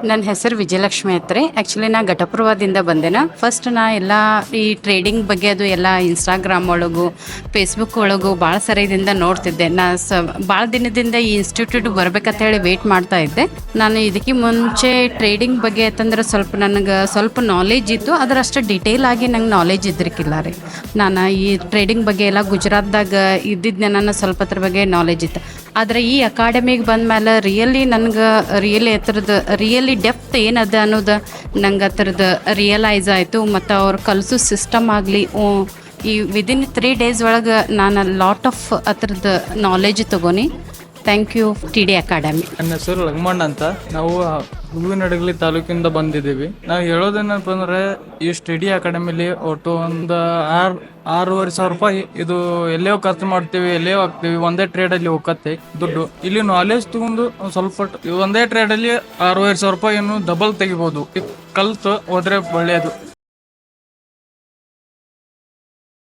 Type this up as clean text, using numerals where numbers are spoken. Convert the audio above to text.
ನನ್ನ ಹೆಸರು ವಿಜಯಲಕ್ಷ್ಮಿ ಐತ್ರಿ. ಆ್ಯಕ್ಚುಲಿ ನಾ ಘಟಪ್ರವಾದಿಂದ ಬಂದೆನ. ಫಸ್ಟ್ ನಾ ಎಲ್ಲ ಈ ಟ್ರೇಡಿಂಗ್ ಬಗ್ಗೆ ಅದು ಎಲ್ಲ ಇನ್ಸ್ಟಾಗ್ರಾಮ್ ಒಳಗು ಫೇಸ್ಬುಕ್ ಒಳಗು ಭಾಳ ಸರಿದಿಂದ ನೋಡ್ತಿದ್ದೆ. ನಾ ಭಾಳ ದಿನದಿಂದ ಈ ಇನ್ಸ್ಟಿಟ್ಯೂಟ್ ಬರ್ಬೇಕಂತ ಹೇಳಿ ವೇಟ್ ಮಾಡ್ತಾ ಇದ್ದೆ. ನಾನು ಇದಕ್ಕೆ ಮುಂಚೆ ಟ್ರೇಡಿಂಗ್ ಬಗ್ಗೆ ಅಂತಂದ್ರೆ ಸ್ವಲ್ಪ ನಾಲೆಜ್ ಇತ್ತು, ಅದರಷ್ಟು ಡಿಟೇಲ್ ಆಗಿ ನಂಗೆ ನಾಲೆಜ್ ಇದ್ರಿಕ್ಕಿಲ್ಲ ರೀ. ನಾನು ಈ ಟ್ರೇಡಿಂಗ್ ಬಗ್ಗೆ ಎಲ್ಲ ಗುಜರಾತ್ದಾಗ ಇದ್ದಿದ್ದೆ, ನನ್ನ ಸ್ವಲ್ಪ ಅದ್ರ ಬಗ್ಗೆ ನಾಲೆಜ್ ಇತ್ತು. ಆದರೆ ಈ ಅಕಾಡೆಮಿಗೆ ಬಂದಮೇಲೆ ರಿಯಲಿ ಡೆಪ್ತ್ ಏನದ ಅನ್ನೋದು ನಂಗೆ ಅದ್ರದ್ದು ರಿಯಲೈಸ್ ಆಯಿತು. ಮತ್ತು ಅವ್ರು ಕಲಿಸೋ ಸಿಸ್ಟಮ್ ಆಗಲಿ, ಈ ವಿದಿನ್ 3 days ಒಳಗೆ ನಾನು ಲಾಟ್ ಆಫ್ ಅದ್ರದ್ದು ನಾಲೆಜ್ ತೊಗೊನಿ. Thank you TD academy. ನನ್ನ ಹೆಸರು ಲಕ್ಷ್ಮಣ್ ಅಂತ. ನಾವು ಹೂವಿನಡಗಲಿ ತಾಲೂಕಿಂದ ಬಂದಿದ್ದೀವಿ. ನಾವು ಹೇಳೋದೇನಪ್ಪ ಅಂದರೆ ಈ ಸ್ಟಡಿ ಅಕಾಡೆಮಿಲಿ ಒಟ್ಟು ಒಂದು 6,500 ರೂಪಾಯಿ ಇದು ಎಲ್ಲೇ ಖರ್ಚು ಮಾಡ್ತೀವಿ, ಎಲ್ಲೇ ಹಾಕ್ತೀವಿ, ಒಂದೇ ಟ್ರೇಡಲ್ಲಿ ಹೋಗತ್ತೆ ದುಡ್ಡು. ಇಲ್ಲಿ ನಾಲೆಜ್ ತಗೊಂಡು ಸ್ವಲ್ಪ ಒಂದೇ ಟ್ರೇಡಲ್ಲಿ 6,500 ರೂಪಾಯಿಯನ್ನು ಡಬಲ್ ತೆಗಿಬೋದು. ಕಲ್ತು ಹೋದ್ರೆ ಒಳ್ಳೆಯದು.